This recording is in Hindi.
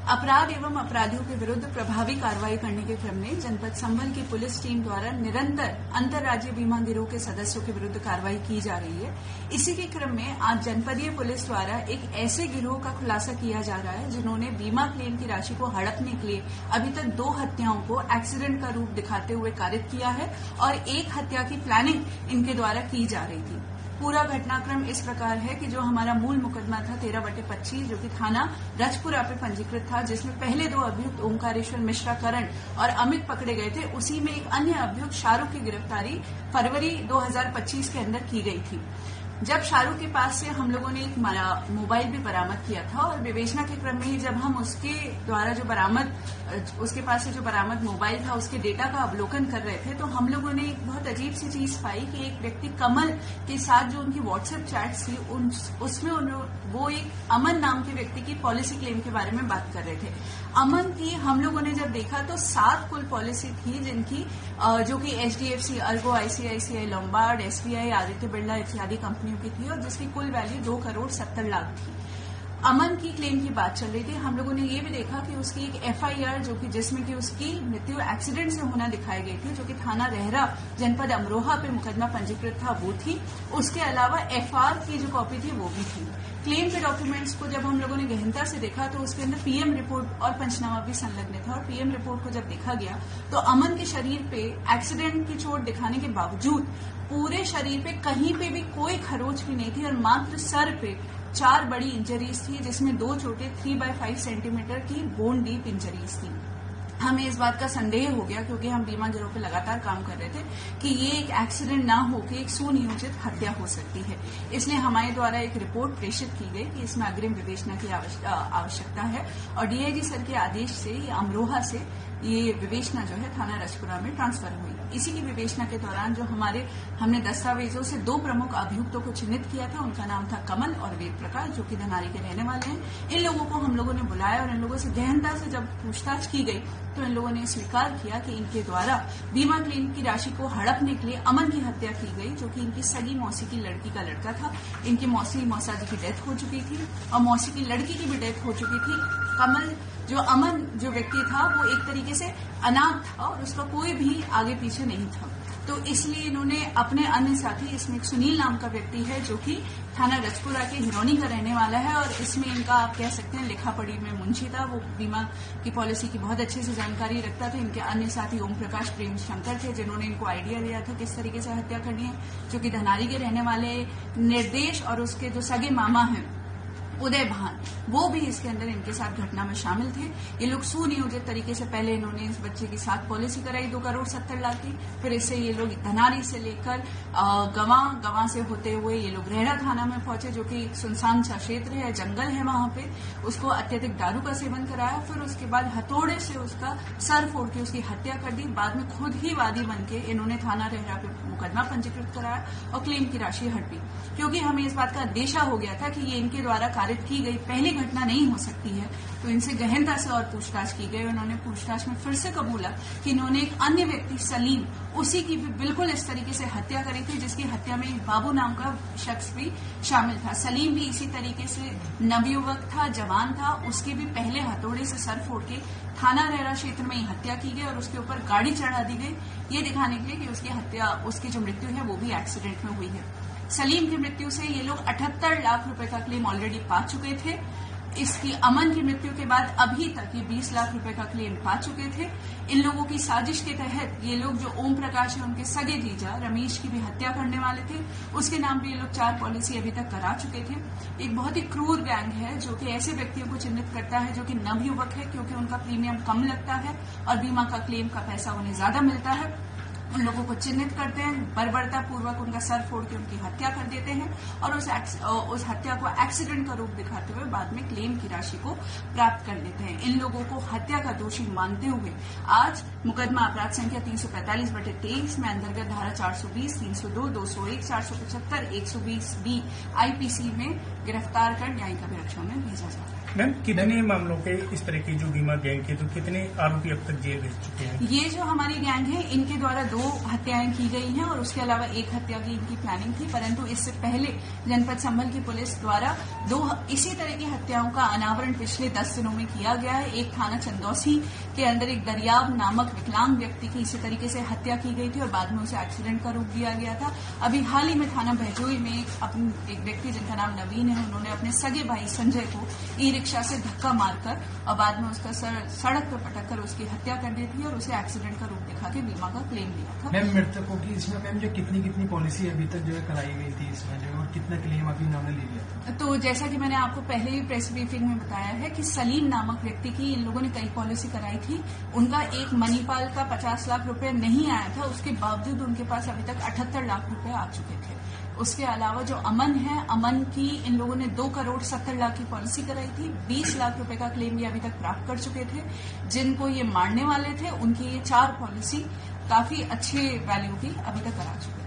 अपराध एवं अपराधियों के विरुद्ध प्रभावी कार्रवाई करने के क्रम में जनपद संभल की पुलिस टीम द्वारा निरंतर अंतर्राज्यीय बीमा गिरोह के सदस्यों के विरुद्ध कार्रवाई की जा रही है। इसी के क्रम में आज जनपदीय पुलिस द्वारा एक ऐसे गिरोह का खुलासा किया जा रहा है जिन्होंने बीमा क्लेम की राशि को हड़पने के लिए अभी तक 2 हत्याओं को एक्सीडेंट का रूप दिखाते हुए कारित किया है और 1 हत्या की प्लानिंग इनके द्वारा की जा रही थी। पूरा घटनाक्रम इस प्रकार है कि जो हमारा मूल मुकदमा था 13/25 जो कि थाना रजपुरा पे पंजीकृत था, जिसमें पहले 2 अभियुक्त ओंकारेश्वर मिश्रा करण और अमित पकड़े गए थे, उसी में एक अन्य अभियुक्त शाहरुख की गिरफ्तारी फरवरी 2025 के अंदर की गई थी। जब शाहरुख के पास से हम लोगों ने एक मोबाइल भी बरामद किया था और विवेचना के क्रम में ही जब हम उसके पास से जो बरामद मोबाइल था उसके डेटा का अवलोकन कर रहे थे तो हम लोगों ने एक बहुत अजीब सी चीज पाई कि एक व्यक्ति कमल के साथ जो उनकी व्हाट्सएप चैट्स थी उसमें वो एक अमन नाम के व्यक्ति की पॉलिसी क्लेम के बारे में बात कर रहे थे। अमन की हम लोगों ने जब देखा तो 7 कुल पॉलिसी थी जिनकी जो कि HDFC, Ergo, ICICI, Lombard, SBI, Aditya Birla इत्यादि कंपनियों की थी और जिसकी कुल वैल्यू 2,70,00,000 थी। अमन की क्लेम की बात चल रही थी। हम लोगों ने ये भी देखा कि उसकी एक FIR जो कि जिसमें कि उसकी मृत्यु एक्सीडेंट से होना दिखाई गई थी, जो कि थाना रहरा जनपद अमरोहा पे मुकदमा पंजीकृत था, वो थी। उसके अलावा FR की जो कॉपी थी वो भी थी। क्लेम के डॉक्यूमेंट्स को जब हम लोगों ने गहनता से देखा तो उसके अंदर PM रिपोर्ट और पंचनामा भी संलग्न था और PM रिपोर्ट को जब देखा गया तो अमन के शरीर पे एक्सीडेंट की चोट दिखाने के बावजूद पूरे शरीर पे कहीं पे भी कोई खरोच भी नहीं थी और मात्र सर पे 4 बड़ी इंजरीज थी, जिसमें 2 चोटें 3/5 सेंटीमीटर की बोन डीप इंजरीज थी। हमें इस बात का संदेह हो गया क्योंकि हम बीमा गिरोह पे लगातार काम कर रहे थे कि ये एक एक्सीडेंट ना होकर एक सुनियोजित हत्या हो सकती है। इसलिए हमारे द्वारा एक रिपोर्ट प्रेषित की गई कि इसमें अग्रिम विवेचना की आवश्यकता है और DIG सर के आदेश से अमरोहा से ये विवेचना जो है थाना रजपुरा में ट्रांसफर हुई। इसी की विवेचना के दौरान जो हमने दस्तावेजों से 2 प्रमुख अभियुक्तों को चिन्हित किया था, उनका नाम था कमल और वेद प्रकाश, जो कि धनारी के रहने वाले हैं। इन लोगों को हम लोगों ने बुलाया और इन लोगों से गहनता से जब पूछताछ की गई तो इन लोगों ने स्वीकार किया कि इनके द्वारा बीमा क्लेम की राशि को हड़पने के लिए अमन की हत्या की गई, जो कि इनकी सगी मौसी की लड़की का लड़का था। इनकी मौसा जी की डेथ हो चुकी थी और मौसी की लड़की की भी डेथ हो चुकी थी। अमन जो व्यक्ति था वो एक तरीके से अनाथ था और उसका कोई भी आगे पीछे नहीं था, तो इसलिए इन्होंने अपने अन्य साथी, इसमें एक सुनील नाम का व्यक्ति है जो कि थाना रजपुरा के हिरौनी का रहने वाला है और इसमें इनका आप कह सकते हैं लिखा पढ़ी में मुंशी था, वो बीमा की पॉलिसी की बहुत अच्छे से जानकारी रखता था। इनके अन्य साथी ओम प्रकाश प्रेम शंकर थे जिन्होंने इनको आइडिया दिया था किस तरीके से हत्या करनी है, जो कि धनारी के रहने वाले निर्देश और उसके जो सगे मामा हैं उदय भान, वो भी इसके अंदर इनके साथ घटना में शामिल थे। ये लोग सुनियोजित तरीके से पहले इन्होंने इस बच्चे की साथ पॉलिसी कराई 2,70,00,000 की, फिर इससे ये लोग धनारी से लेकर गवां से होते हुए ये लोग रहरा थाना में पहुंचे, जो कि सुनसान सा क्षेत्र है, जंगल है वहां पे। उसको अत्यधिक दारू का सेवन कराया, फिर उसके बाद हथौड़े से उसका सर फोड़ के उसकी हत्या कर दी। बाद में खुद ही वादी बन के इन्होंने थाना रहरा पे मुकदमा पंजीकृत कराया और क्लेम की राशि हड़पी, क्योंकि हमें इस बात का अंदेशा हो गया था कि ये इनके द्वारा की गई पहली घटना नहीं हो सकती है। तो इनसे गहनता से और पूछताछ की गई। उन्होंने पूछताछ में फिर से कबूला कि इन्होंने एक अन्य व्यक्ति सलीम, उसी की भी बिल्कुल इस तरीके से हत्या करी थी, जिसकी हत्या में एक बाबू नाम का शख्स भी शामिल था। सलीम भी इसी तरीके से नवयुवक था, जवान था, उसके भी पहले हथौड़े से सर फोड़ के थाना रहरा क्षेत्र में ही हत्या की गई और उसके ऊपर गाड़ी चढ़ा दी गई, ये दिखाने के लिए कि उसकी जो मृत्यु है वो भी एक्सीडेंट में हुई है। सलीम की मृत्यु से ये लोग 78 लाख रुपए का क्लेम ऑलरेडी पा चुके थे। इसकी अमन की मृत्यु के बाद अभी तक ये 20 लाख रुपए का क्लेम पा चुके थे। इन लोगों की साजिश के तहत ये लोग जो ओम प्रकाश है उनके सगे जीजा रमेश की भी हत्या करने वाले थे, उसके नाम पे ये लोग 4 पॉलिसी अभी तक करा चुके थे। एक बहुत ही क्रूर गैंग है जो कि ऐसे व्यक्तियों को चिन्हित करता है जो कि नवयुवक है, क्योंकि उनका प्रीमियम कम लगता है और बीमा का क्लेम का पैसा उन्हें ज्यादा मिलता है। उन लोगों को चिन्हित करते हैं, बर्बरता पूर्वक उनका सर फोड़ के उनकी हत्या कर देते हैं और उस हत्या को एक्सीडेंट का रूप दिखाते हुए बाद में क्लेम की राशि को प्राप्त कर लेते हैं। इन लोगों को हत्या का दोषी मानते हुए आज मुकदमा अपराध संख्या 345/23 में अंतर्गत धारा 420, 302, 201, 475, 120B IPC में गिरफ्तार कर न्यायिक अभिरक्षा में भेजा जाता है। मैम कितने मामलों के इस तरह की जो बीमा गैंग के, तो कितने आरोपी अब तक जेल भेज चुके हैं? ये जो हमारी गैंग है इनके द्वारा 2 हत्याएं की गई हैं और उसके अलावा 1 हत्या की इनकी प्लानिंग थी, परंतु इससे पहले जनपद संभल की पुलिस द्वारा 2 इसी तरह की हत्याओं का अनावरण पिछले 10 दिनों में किया गया है। एक थाना चंदौसी के अंदर एक दरियाब नामक विकलांग व्यक्ति की इसी तरीके से हत्या की गई थी और बाद में उसे एक्सीडेंट का रूप दिया गया था। अभी हाल ही में थाना बहजोई में एक व्यक्ति जिनका नाम नवीन है, उन्होंने अपने सगे भाई संजय को ई रिक्शा से धक्का मारकर और बाद में उसका सड़क पर पटक कर उसकी हत्या कर दी थी और उसे एक्सीडेंट का रूप दिखा के बीमा का क्लेम लिया था। मैम मृतकों की इसमें मैम जो कितनी पॉलिसी अभी तक जो है कराई गई थी इसमें जो, और कितना क्लेम अभी उन्होंने ले लिया था? तो जैसा कि मैंने आपको पहले ही प्रेस ब्रीफिंग में बताया है कि सलीम नामक व्यक्ति की इन लोगों ने कई पॉलिसी कराई थी। उनका एक मणिपाल का 50 लाख रुपए नहीं आया था, उसके बावजूद उनके पास अभी तक 78 लाख रुपए आ चुके थे। उसके अलावा जो अमन है, अमन की इन लोगों ने 2 करोड़ 70 लाख की पॉलिसी कराई थी। 20 लाख रुपए का क्लेम ये अभी तक प्राप्त कर चुके थे। जिनको ये मारने वाले थे उनकी ये 4 पॉलिसी काफी अच्छे वैल्यू की अभी तक करा चुके थे।